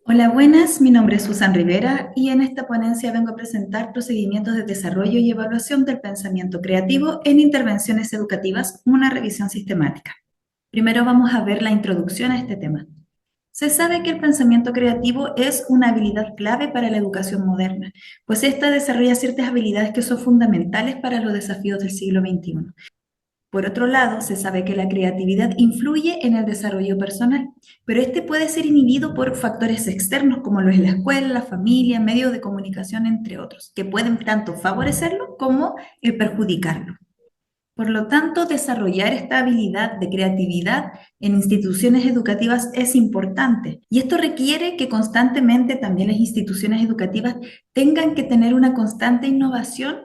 Hola, buenas. Mi nombre es Susan Rivera y en esta ponencia vengo a presentar procedimientos de desarrollo y evaluación del pensamiento creativo en intervenciones educativas, una revisión sistemática. Primero vamos a ver la introducción a este tema. Se sabe que el pensamiento creativo es una habilidad clave para la educación moderna, pues esta desarrolla ciertas habilidades que son fundamentales para los desafíos del siglo XXI. Por otro lado, se sabe que la creatividad influye en el desarrollo personal, pero este puede ser inhibido por factores externos como lo es la escuela, la familia, medios de comunicación, entre otros, que pueden tanto favorecerlo como perjudicarlo. Por lo tanto, desarrollar esta habilidad de creatividad en instituciones educativas es importante y esto requiere que constantemente también las instituciones educativas tengan que tener una constante innovación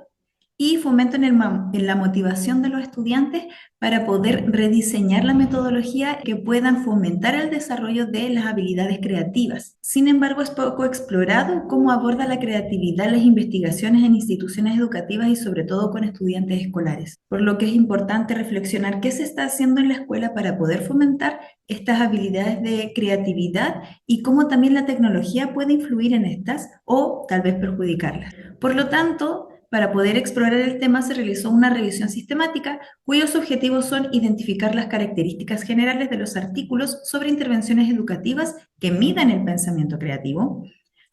y fomenten en la motivación de los estudiantes para poder rediseñar la metodología que puedan fomentar el desarrollo de las habilidades creativas. Sin embargo, es poco explorado cómo aborda la creatividad las investigaciones en instituciones educativas y sobre todo con estudiantes escolares, por lo que es importante reflexionar qué se está haciendo en la escuela para poder fomentar estas habilidades de creatividad y cómo también la tecnología puede influir en estas o tal vez perjudicarlas. Por lo tanto, para poder explorar el tema se realizó una revisión sistemática cuyos objetivos son identificar las características generales de los artículos sobre intervenciones educativas que midan el pensamiento creativo,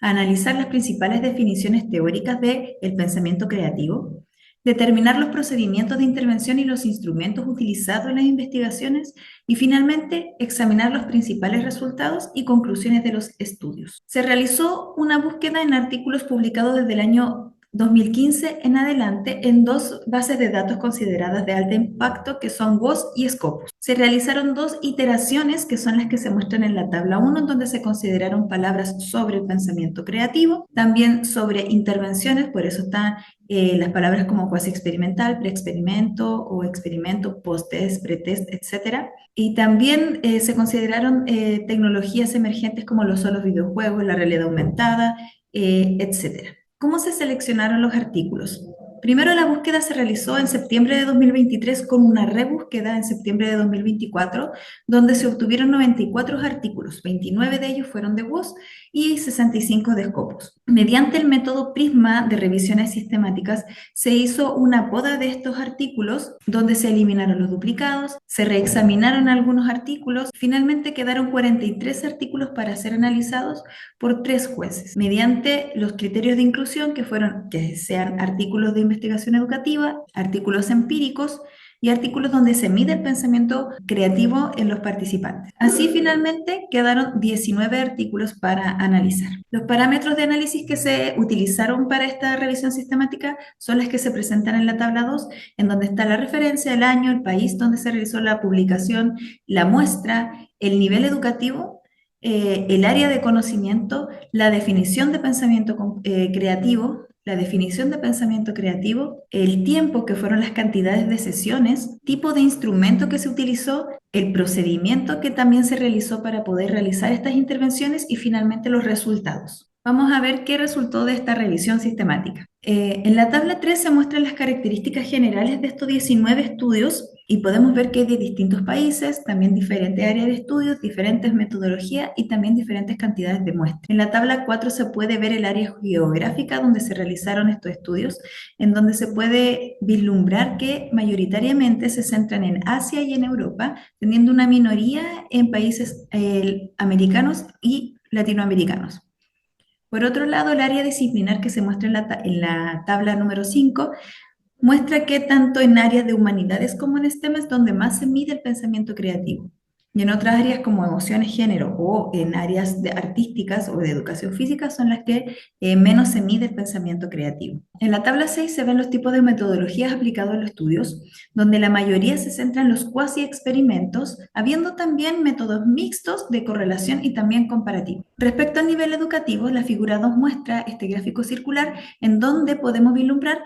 analizar las principales definiciones teóricas del pensamiento creativo, determinar los procedimientos de intervención y los instrumentos utilizados en las investigaciones y finalmente examinar los principales resultados y conclusiones de los estudios. Se realizó una búsqueda en artículos publicados desde el año 2015 en adelante en dos bases de datos consideradas de alto impacto que son WOS y Scopus. Se realizaron dos iteraciones que son las que se muestran en la tabla 1, en donde se consideraron palabras sobre el pensamiento creativo, también sobre intervenciones, por eso están las palabras como cuasi experimental, preexperimento o experimento, post-test, pretest, etc. Y también se consideraron tecnologías emergentes como lo son los videojuegos, la realidad aumentada, etc. ¿Cómo se seleccionaron los artículos? Primero, la búsqueda se realizó en septiembre de 2023 con una rebúsqueda en septiembre de 2024, donde se obtuvieron 94 artículos, 29 de ellos fueron de WOS y 65 de Scopus. Mediante el método Prisma de revisiones sistemáticas, se hizo una poda de estos artículos, donde se eliminaron los duplicados, se reexaminaron algunos artículos, finalmente quedaron 43 artículos para ser analizados por tres jueces, mediante los criterios de inclusión que fueron que sean artículos de investigación educativa, artículos empíricos y artículos donde se mide el pensamiento creativo en los participantes. Así finalmente quedaron 19 artículos para analizar. Los parámetros de análisis que se utilizaron para esta revisión sistemática son las que se presentan en la tabla 2, en donde está la referencia, el año, el país donde se realizó la publicación, la muestra, el nivel educativo, el área de conocimiento, la definición de pensamiento creativo, la definición de pensamiento creativo, el tiempo que fueron las cantidades de sesiones, tipo de instrumento que se utilizó, el procedimiento que también se realizó para poder realizar estas intervenciones y finalmente los resultados. Vamos a ver qué resultó de esta revisión sistemática. En la tabla 3 se muestran las características generales de estos 19 estudios y podemos ver que hay de distintos países, también diferentes áreas de estudios, diferentes metodologías y también diferentes cantidades de muestras. En la tabla 4 se puede ver el área geográfica donde se realizaron estos estudios, en donde se puede vislumbrar que mayoritariamente se centran en Asia y en Europa, teniendo una minoría en países americanos y latinoamericanos. Por otro lado, el área disciplinar que se muestra en la tabla número 5 muestra que tanto en áreas de humanidades como en STEM es donde más se mide el pensamiento creativo. Y en otras áreas como emociones, género o en áreas artísticas o de educación física son las que menos se mide el pensamiento creativo. En la tabla 6 se ven los tipos de metodologías aplicados en los estudios, donde la mayoría se centra en los cuasi experimentos, habiendo también métodos mixtos de correlación y también comparativo. Respecto al nivel educativo, la figura 2 muestra este gráfico circular en donde podemos vislumbrar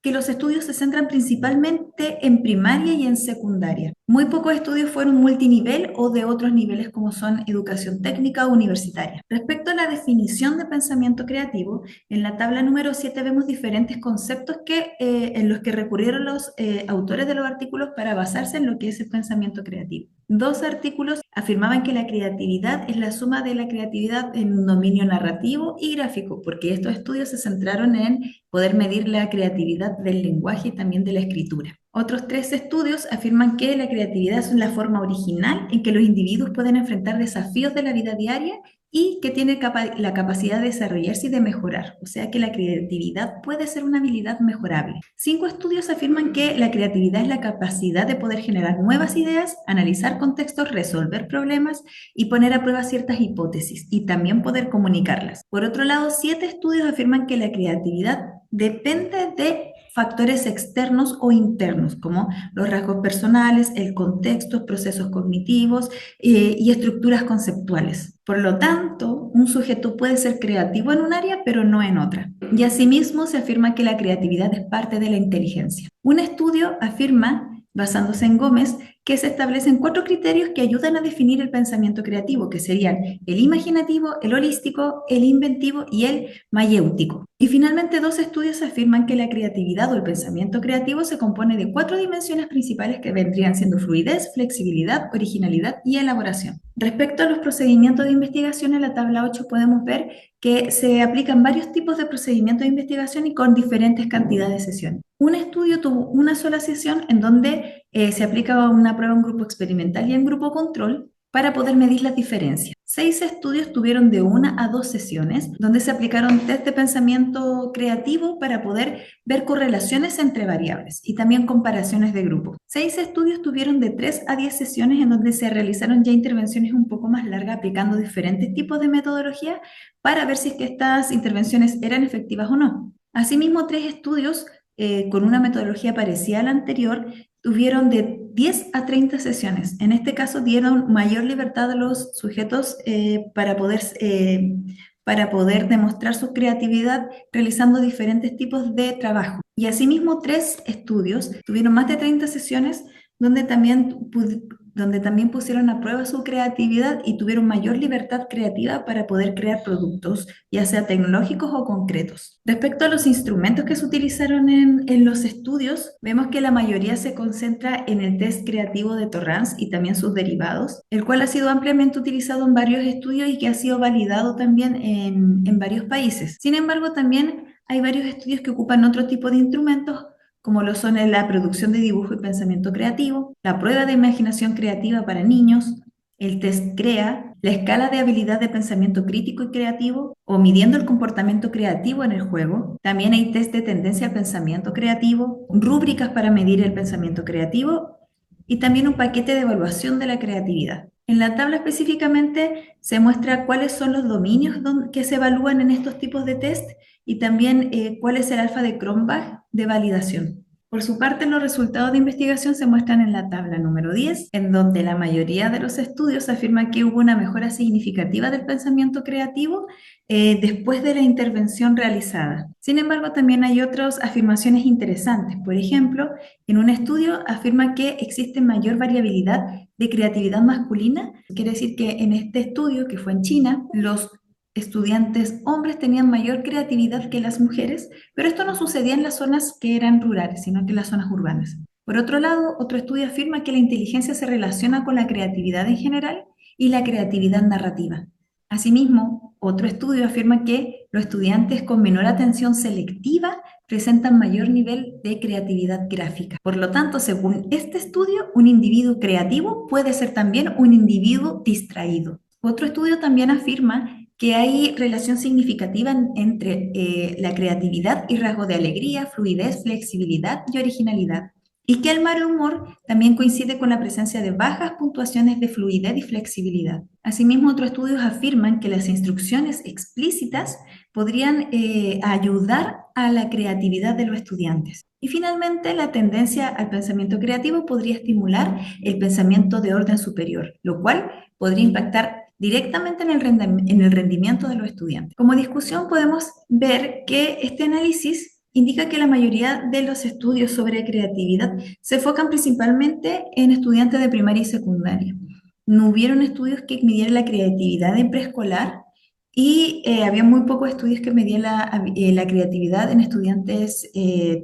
que los estudios se centran principalmente en primaria y en secundaria. Muy pocos estudios fueron multinivel o de otros niveles como son educación técnica o universitaria. Respecto a la definición de pensamiento creativo, en la tabla número 7 vemos diferentes conceptos en los que recurrieron los autores de los artículos para basarse en lo que es el pensamiento creativo. Dos artículos afirmaban que la creatividad es la suma de la creatividad en un dominio narrativo y gráfico, porque estos estudios se centraron en poder medir la creatividad del lenguaje y también de la escritura. Otros 3 estudios afirman que la creatividad es la forma original en que los individuos pueden enfrentar desafíos de la vida diaria y que tiene la capacidad de desarrollarse y de mejorar, o sea que la creatividad puede ser una habilidad mejorable. 5 estudios afirman que la creatividad es la capacidad de poder generar nuevas ideas, analizar contextos, resolver problemas y poner a prueba ciertas hipótesis y también poder comunicarlas. Por otro lado, 7 estudios afirman que la creatividad depende de factores externos o internos, como los rasgos personales, el contexto, procesos cognitivos y estructuras conceptuales. Por lo tanto, un sujeto puede ser creativo en un área, pero no en otra. Y asimismo se afirma que la creatividad es parte de la inteligencia. Un estudio afirma, basándose en Gómez, que se establecen 4 criterios que ayudan a definir el pensamiento creativo, que serían el imaginativo, el holístico, el inventivo y el mayéutico. Y finalmente 2 estudios afirman que la creatividad o el pensamiento creativo se compone de 4 dimensiones principales que vendrían siendo fluidez, flexibilidad, originalidad y elaboración. Respecto a los procedimientos de investigación, en la tabla 8 podemos ver que se aplican varios tipos de procedimientos de investigación y con diferentes cantidades de sesiones. Un estudio tuvo una sola sesión en donde se aplicaba una prueba en grupo experimental y en grupo control para poder medir las diferencias. 6 estudios tuvieron de 1 a 2 sesiones, donde se aplicaron test de pensamiento creativo para poder ver correlaciones entre variables y también comparaciones de grupos. 6 estudios tuvieron de 3 a 10 sesiones, en donde se realizaron ya intervenciones un poco más largas, aplicando diferentes tipos de metodología para ver si es que estas intervenciones eran efectivas o no. Asimismo, 3 estudios con una metodología parecida a la anterior tuvieron de 10 a 30 sesiones. En este caso dieron mayor libertad a los sujetos para poder demostrar su creatividad realizando diferentes tipos de trabajo. Y asimismo, 3 estudios tuvieron más de 30 sesiones donde también pusieron a prueba su creatividad y tuvieron mayor libertad creativa para poder crear productos, ya sea tecnológicos o concretos. Respecto a los instrumentos que se utilizaron en los estudios, vemos que la mayoría se concentra en el test creativo de Torrance y también sus derivados, el cual ha sido ampliamente utilizado en varios estudios y que ha sido validado también en varios países. Sin embargo, también hay varios estudios que ocupan otro tipo de instrumentos, como lo son la producción de dibujo y pensamiento creativo, la prueba de imaginación creativa para niños, el test CREA, la escala de habilidad de pensamiento crítico y creativo o midiendo el comportamiento creativo en el juego. También hay test de tendencia al pensamiento creativo, rúbricas para medir el pensamiento creativo y también un paquete de evaluación de la creatividad. En la tabla específicamente se muestra cuáles son los dominios que se evalúan en estos tipos de test y también cuál es el alfa de Cronbach de validación. Por su parte, los resultados de investigación se muestran en la tabla número 10, en donde la mayoría de los estudios afirma que hubo una mejora significativa del pensamiento creativo después de la intervención realizada. Sin embargo, también hay otras afirmaciones interesantes. Por ejemplo, en un estudio afirma que existe mayor variabilidad de creatividad masculina. Quiere decir que en este estudio, que fue en China, los estudiantes hombres tenían mayor creatividad que las mujeres, pero esto no sucedía en las zonas que eran rurales, sino que en las zonas urbanas. Por otro lado, otro estudio afirma que la inteligencia se relaciona con la creatividad en general y la creatividad narrativa. Asimismo, otro estudio afirma que los estudiantes con menor atención selectiva presentan mayor nivel de creatividad gráfica. Por lo tanto, según este estudio, un individuo creativo puede ser también un individuo distraído. Otro estudio también afirma que hay relación significativa entre la creatividad y rasgos de alegría, fluidez, flexibilidad y originalidad. Y que el mal humor también coincide con la presencia de bajas puntuaciones de fluidez y flexibilidad. Asimismo, otros estudios afirman que las instrucciones explícitas podrían ayudar a la creatividad de los estudiantes. Y finalmente, la tendencia al pensamiento creativo podría estimular el pensamiento de orden superior, lo cual podría impactar directamente en el rendimiento de los estudiantes. Como discusión podemos ver que este análisis indica que la mayoría de los estudios sobre creatividad se enfocan principalmente en estudiantes de primaria y secundaria. No hubieron estudios que midieran la creatividad en preescolar y había muy pocos estudios que medían la creatividad en estudiantes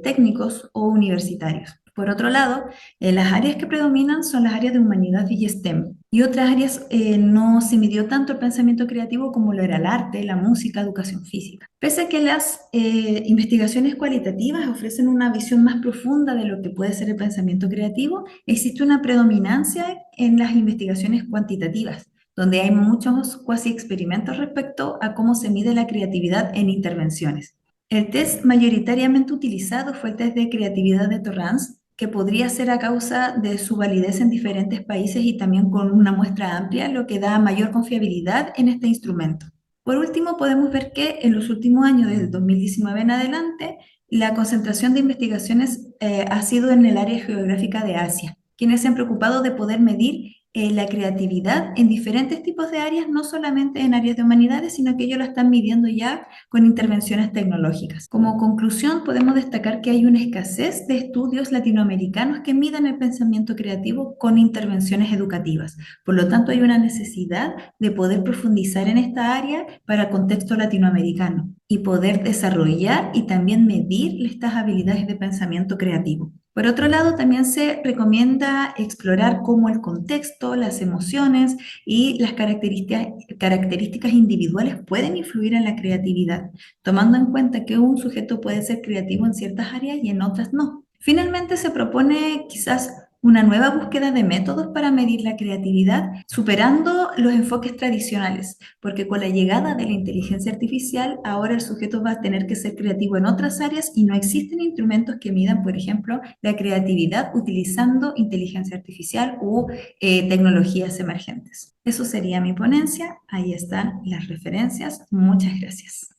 técnicos o universitarios. Por otro lado, las áreas que predominan son las áreas de humanidad y STEM. Y otras áreas no se midió tanto el pensamiento creativo como lo era el arte, la música, educación física. Pese a que las investigaciones cualitativas ofrecen una visión más profunda de lo que puede ser el pensamiento creativo, existe una predominancia en las investigaciones cuantitativas, donde hay muchos cuasi experimentos respecto a cómo se mide la creatividad en intervenciones. El test mayoritariamente utilizado fue el test de creatividad de Torrance, que podría ser a causa de su validez en diferentes países y también con una muestra amplia, lo que da mayor confiabilidad en este instrumento. Por último, podemos ver que en los últimos años, desde 2019 en adelante, la concentración de investigaciones ha sido en el área geográfica de Asia, quienes se han preocupado de poder medir la creatividad en diferentes tipos de áreas, no solamente en áreas de humanidades, sino que ellos la están midiendo ya con intervenciones tecnológicas. Como conclusión, podemos destacar que hay una escasez de estudios latinoamericanos que midan el pensamiento creativo con intervenciones educativas. Por lo tanto, hay una necesidad de poder profundizar en esta área para contexto latinoamericano y poder desarrollar y también medir estas habilidades de pensamiento creativo. Por otro lado, también se recomienda explorar cómo el contexto, las emociones y las características individuales pueden influir en la creatividad, tomando en cuenta que un sujeto puede ser creativo en ciertas áreas y en otras no. Finalmente, se propone quizás una nueva búsqueda de métodos para medir la creatividad, superando los enfoques tradicionales, porque con la llegada de la inteligencia artificial, ahora el sujeto va a tener que ser creativo en otras áreas y no existen instrumentos que midan, por ejemplo, la creatividad utilizando inteligencia artificial u tecnologías emergentes. Eso sería mi ponencia. Ahí están las referencias. Muchas gracias.